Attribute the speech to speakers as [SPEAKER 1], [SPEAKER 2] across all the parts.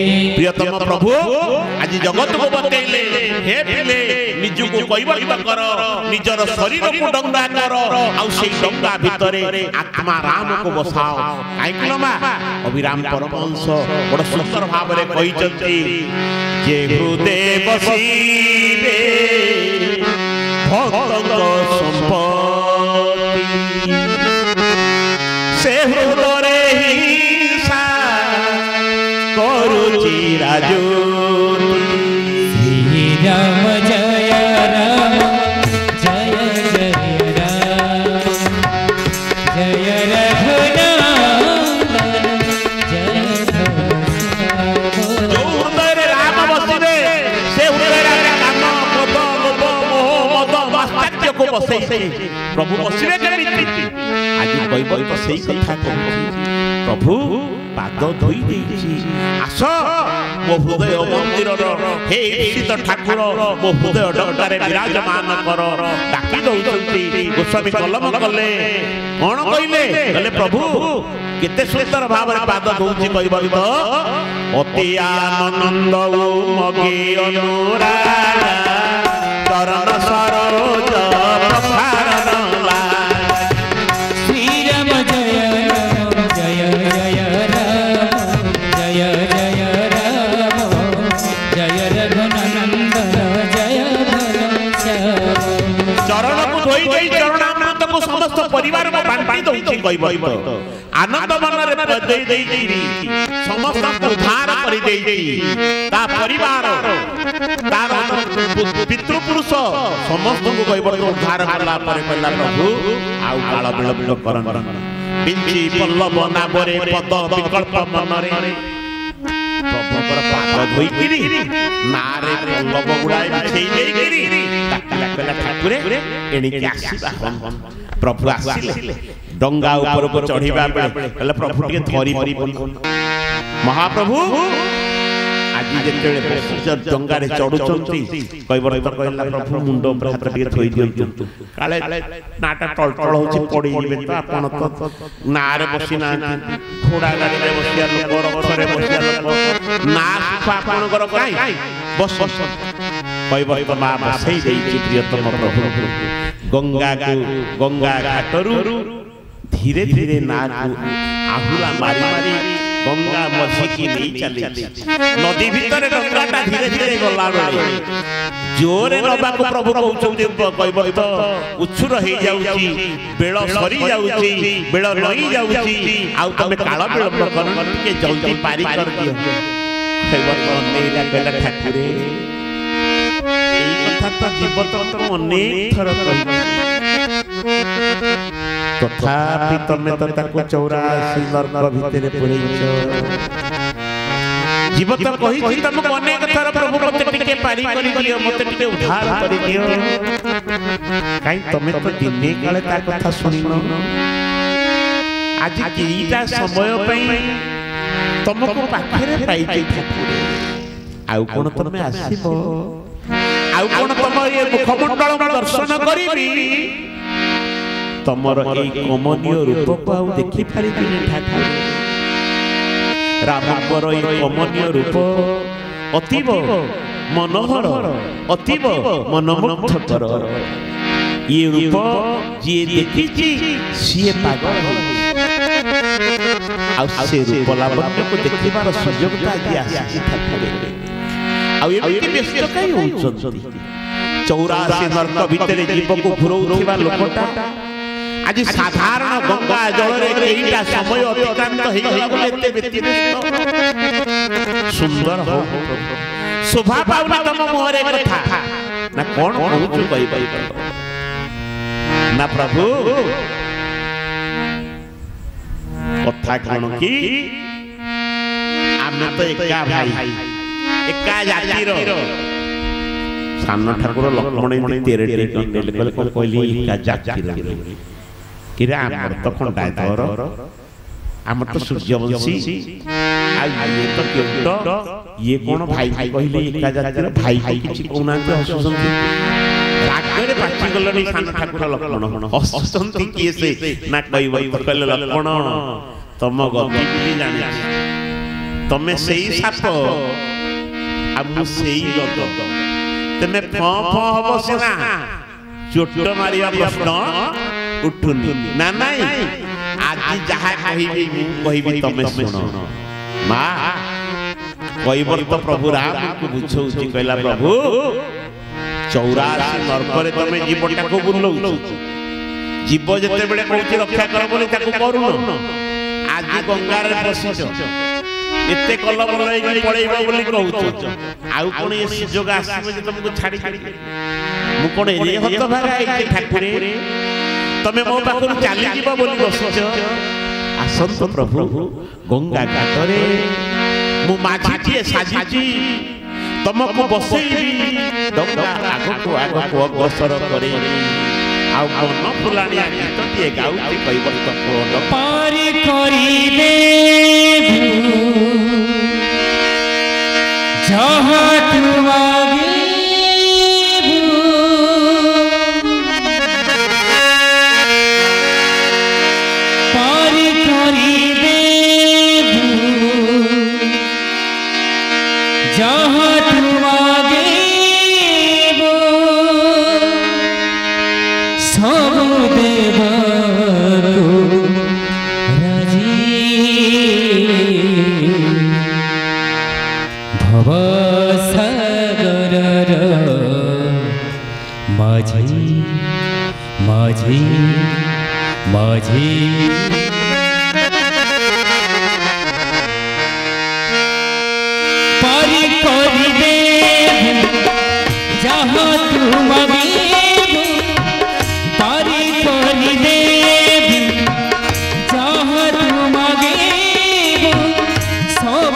[SPEAKER 1] प्रियतम प्रभु आज जगत को बतैले हे पिले निजु को कैवल्य कर निजर शरीर को डंगा कर आ से डंगा भितरे आत्मा राम को बसाओ काइकलमा अभिराम परमहंस बड़ सुंदर भाव रे कहि चंती जे हृदय बसीबे भक्त संपत्ति से हृदय हिंसा करुची राजू
[SPEAKER 2] श्री राम जय राम जय जय राम जय रघुनंदन जय
[SPEAKER 1] जो हृदय राम बसिबे से हृदय काम क्रोध लोभ मोह मद मात्सर्य को बसैसे प्रभु बसिबे केमिति आज कहबो तो सही कथा कहू प्रभु पाद धोई देछि आस मो हृदय मंदिर हे ईशित ठाकुर मो हृदय डंगारे विराजमान कर डाकी दउछंती गोस्वामी कलम कले कोन कइले कहले प्रभु केते सुंदर भाव रे पाद धोउछि कहबो तो अति आनंद मगे अनुराग चरण सरोज प्रसारण ला
[SPEAKER 2] श्री राम जय राम जय जय राम जय जय राम जय रघुनंदन जय घनश्याम
[SPEAKER 1] चरण को धोई देई चरणामृत को समस्त परिवार को बांटी दउछि कहबो तो आनंद मन रे देई देई समस्त को उद्धार करि देई ता परिवार तार पितृ पुरुष समस्त को कहबो तो उद्धार करला परे कहला प्रभु आउ काल विलंब करन बिंची पल्लव नाबरे पद विकल्प मनरे प्रभुकर पाद धोइकिरी नारे पल्लव गुडाई बिछेई देइकिरी ताकला कला ठाकुरे एणिके आसीबा प्रभु आसिले डंगा ऊपर को चढ़ीबा बेले कहले प्रभु के धरी महाप्रभु आज जेतेले बसिचर डंगा रे चढ़ुचंती कहबो तो कहला प्रभु मुंड ऊपर हाथ के थोई दियंतु काले नाटा टलटल होछि पड़ी जिवे तो आपण तो नारे बसी ना घोड़ा गाड़ी रे बसिया लोक रथरे बसिया लोक ना आपण कर काई बस कहबो तो मा बसई देई प्रियतम प्रभु गंगा घाटरू धीरे धीरे नाक आहुला मारी मारी गंगा मझी की नहीं चली नदी भीतर डंगाटा धीरे धीरे गला बेले जोरे नबा को प्रभु कहउछथि कहबो तो उछुर हे जाउची बेळ सरी जाउची बेळ लई जाउची आ तमे काल विलंब करन के जल्दी पारी कर दियो कहबो तो नेला बेला ठाकुरे एई कथा तो जीवन तो अनेक थर कहि तथापि तमे तो ताको 84 नर्क भितरे पुरैछ जीव तो कहि छी तमको अनेक थर प्रभु मते टिके पारी करि दियो मते टिके उद्धार करि दियो काई तमे तो दिने काले ता कथा सुनिनो आज केईटा समय पई तमको पाखरे पाइते ठाकुरे आउ कोन तमे आसीबो आउ कोन तम ये मुखमंडल दर्शन करिबी तमर ए कमनीय रूप को आउ देखि पारि दिने ठाकुर रामकर ए कमनीय रूप अतीव मनोहर अतीव मनमुग्धकर ये रूप जे देखिछि सिए पागल आ से रूप लावण्य को देखिबार सुयोग आदि आसी ठाकुर आ एमिति व्यस्त काई होउछंती 84 नर्क भितरे जीव को घुरौथिबा लोकटा आज साधारण गंगा जल रे केईटा समय अतिक्रांत हे गला बोले एते व्यतीत सुंदर हो शोभा पाउना तम मोहरे कथा ना कोन कहू कहि पाइ ना प्रभु कथा कोन की आमे तो एका भाई एका जाति रो सामना ठाकुर लक्ष्मण तेरे टेले कहले कहली एका जाति रो किरा हमर तो खंडा धर हमर तो सूर्यवंशी आ ये तो केउट ये कोन भाई भाई कहले एका जातिर भाई भाई किछि कोना के हसुसंती रागरे पाछि गलनी सान ठाकुर लक्ष्मण हसुसंती किए से ना कहबै तो कहले लक्ष्मण तम गति बिली जानि तमे सेई साप आ मु सेई गद तमे फ फ हबो सिना चोट मारिया प्रश्न उठुनी ना नहीं आज जहा कहिबी मु कहिबी तमे सुनो मा कईबर तो प्रभु राम को बुझौची कहला प्रभु 84 नरकरे तमे जीवटा को बुलौ जीव जते बेले कहूची रक्षा कर बोली ताको करूनो आज गंगार बसिछ एते कलम लई पळेइबो बोली कहूछ आउ कोन ए सुजोग आसीबो जे तुमको छाडी मु कोन ए हत भागा आइछे ठाकुरे तमे मो पाखरु चाली जीव बोली बसिछ आसंत प्रभु गंगा घाटरे मु माझी साजी तुमको बसैबी डंगा आगको अग्रसर करे आ मन फुलानिया गीत टिए गाउती कइबर तो
[SPEAKER 2] पारी करिबे जहाँ तू आगे पारी करिबे जहाँ तू आगे सब देवा भवसागर माझी माझी माझी पारी करिबे जहाँ तू मांगे पारी करिबे जहाँ तू मांगे सब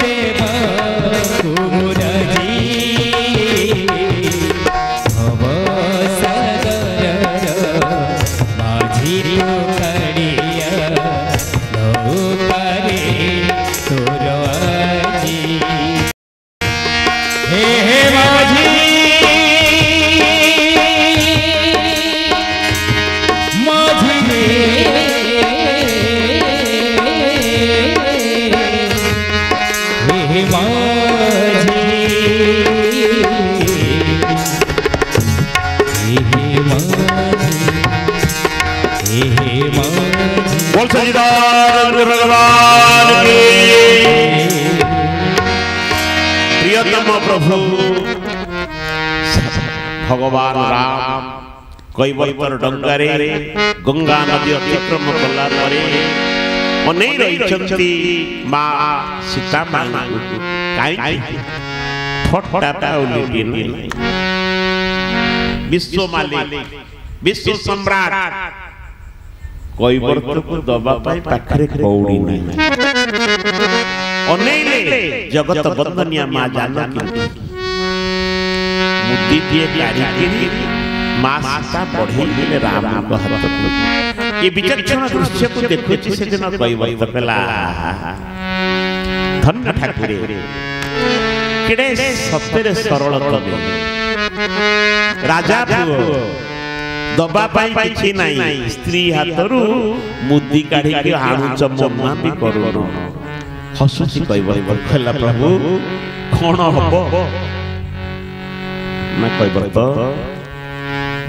[SPEAKER 2] देवा हे माझी
[SPEAKER 1] बोल सच्चिदानंद भगवान की। प्रियतम प्रभु भगवान राम कैवल्यर डंगारे गंगा नदी अतिक्रम कला परे अनेई रहिछंती मा सीता मां काई फटाटा उलिटी विश्व मालिक विश्व सम्राट कैवल्यर को दबा पाई पाखरे कौड़ी नहीं अनेइले जगत बंदनिया मां जानकी मुद्दी दिए गाड़ी की मां सीता बढ़ी दिले राम को हाथ ये विचक्षण दृश्य को देखुछि से दिन कैवल्य कहला धन्य ठाकुरे केडे सत्य सरल तबे राजा पुओ दबा पाई किछि नाही स्त्री हाथरू मुद्दी काढी के आणुच मम्मा भी करूनो हसुची कैवल्य कहला प्रभु कोन हबो ना कैवल्य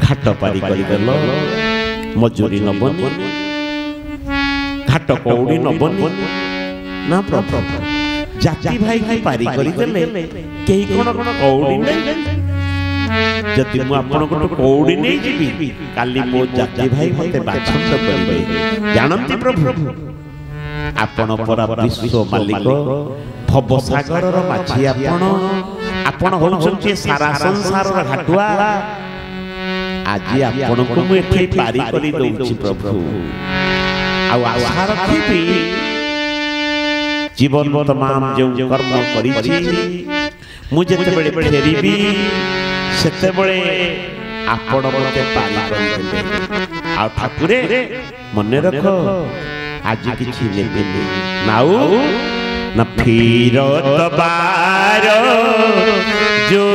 [SPEAKER 1] घाट पारी करी देलो मजूरी नबनी घाट कौड़ी नबनी ना प्रभु जाति भाई की पारी करी देले केही कोन कौड़ी नहीं जति मु आपन को कौड़ी नहीं जीवी काली मो जाति भाई मते बाछंद करबे जानंती प्रभु आपन परा विश्व मालिक भव सागर रो माछी आपन होउछंती सारा संसार रो घाटुआ आज आपन को मु एठै पारी करी दउछि प्रभु आ आशा रखिबी जीवन तमाम जो कर्म करिछि मु जेते बेले फेरीबी सेते बळे आपण मते पारी करी देबे आ ठाकुरे मने रखो आज किछि लेबे नाउ न फिरत बार जो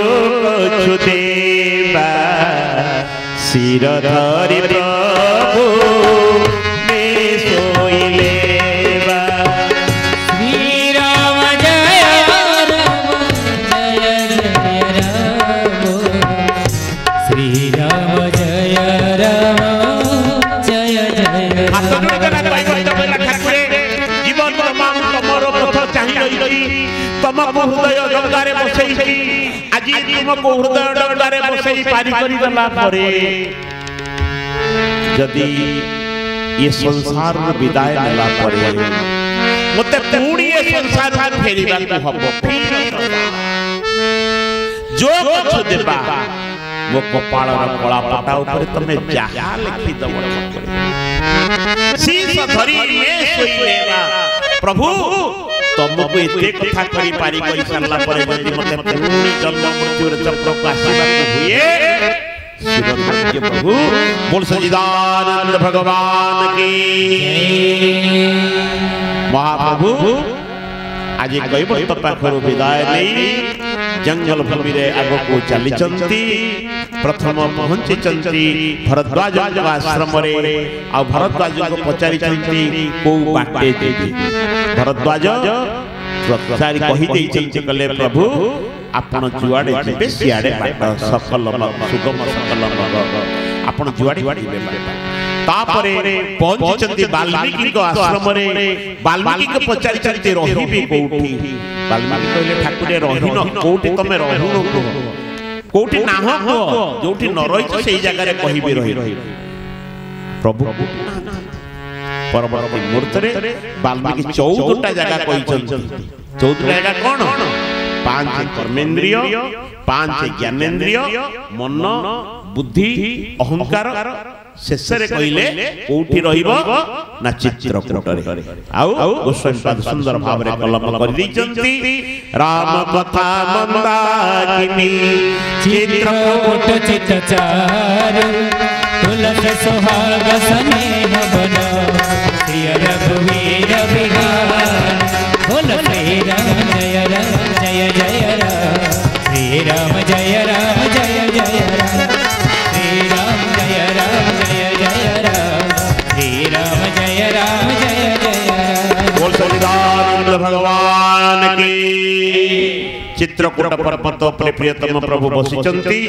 [SPEAKER 1] कुछ देबा सिर धरि प्रभु में सोइले
[SPEAKER 2] श्री राम जय राम जय जय राम श्री राम जय राम जय जय
[SPEAKER 1] हाथ जोड़ के कैवल्य कहला ठाकुरे जीवन तमाम तमरो पथ चाहि रही तमको हृदय गंगारे बसैछि आज तुमको हृदय गंगारे बसै पारी करी देला परे यदि ये संसार में विदाय देला परे मते पूरी ये संसार में फेरिबा को हबो जो कुछ देबा वो कपाल रा कला पटा ऊपर तमे जहा लिखि दबो शीश धरी में सोइलेबा प्रभु तुमको एते कथा करी पारी करी सरला परे यदि मते पूरी जन्म मृत्यु रे चक्र को आशीर्वाद हुए शिवधार्य प्रभु बोल सच्चिदानंद भगवान की महाप्रभु आज कैवल्य पाखरु विदाय नहीं जंगल भूमि रे आगो को चली चंती प्रथम पहुंची चंती भरद्वाज आश्रम रे आ भरद्वाज को पचारि चंती को बाटे देबी भरद्वाज प्रचारी कहि देई चंती कले प्रभु आपण जुआडे जेबे सियाडे बाट सकल सुगम सकल आपण जुआडे जेबे तापरे पहुंचचंती वाल्मीकि को आश्रम रे वाल्मीकि को पचारि चंती रहिबे कोठी वाल्मीकि कहले ठाकुरे रहिनो कोठी तमे रहुनो को कोठी नाह को जोठी न रहिछ सेही जगह रे कहिबे रहि प्रभु परवर्ती मुहूर्त रे वाल्मीकि 14टा जगह कहिछंती 14टा जगह कोन 5 कर्मेंद्रिय 5 ज्ञानेंद्रिय मन बुद्धि अहंकार शेष रे कहिले कोठी रहिबो ना चित्रकूट रे आउ गोस्वामी पाद सुंदर भाव रे कलम कर दैचंती राम कथा मंदाकिनी
[SPEAKER 2] चित्रकूट चितचार तुलसी सुहाग स्नेह बन श्री रघुवीर विहार बोल श्री राम जय राम श्री राम जय राम जय जय राम श्री राम जय राम जय जय राम श्री राम जय राम जय जय राम
[SPEAKER 1] बोल सच्चिदानंद भगवान की। चित्रकूट पर्वत पर प्रियतम प्रभु बसिचंती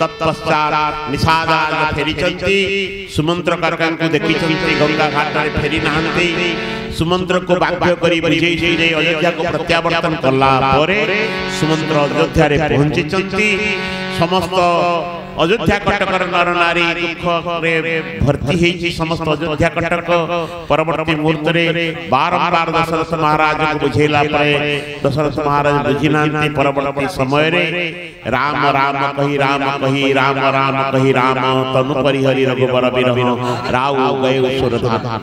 [SPEAKER 1] तत्पश्चात निषादान फेरीचंती सुमंत्र काका को देखिचंती गंगा घाट रे फेरी नाहंती सुमंत्र को बाध्य करी बुझेई जे अयोध्या को प्रत्यावर्तन कला परे सुमंत्र अयोध्या रे पहुंचीचंती समस्त अयोध्या कटकर नर नारी दुख रे भर्ती हेची समस्त अयोध्या कटक परवर्ती मुहूर्त रे बारंबार दशरथ महाराज को बुझेला परे दशरथ महाराज बुझिनांती परवर्ती समय रे राम राम कही राम कही राम राम कही राम तनु परिहरि रघुबर बिरह राव गए सुरधाम।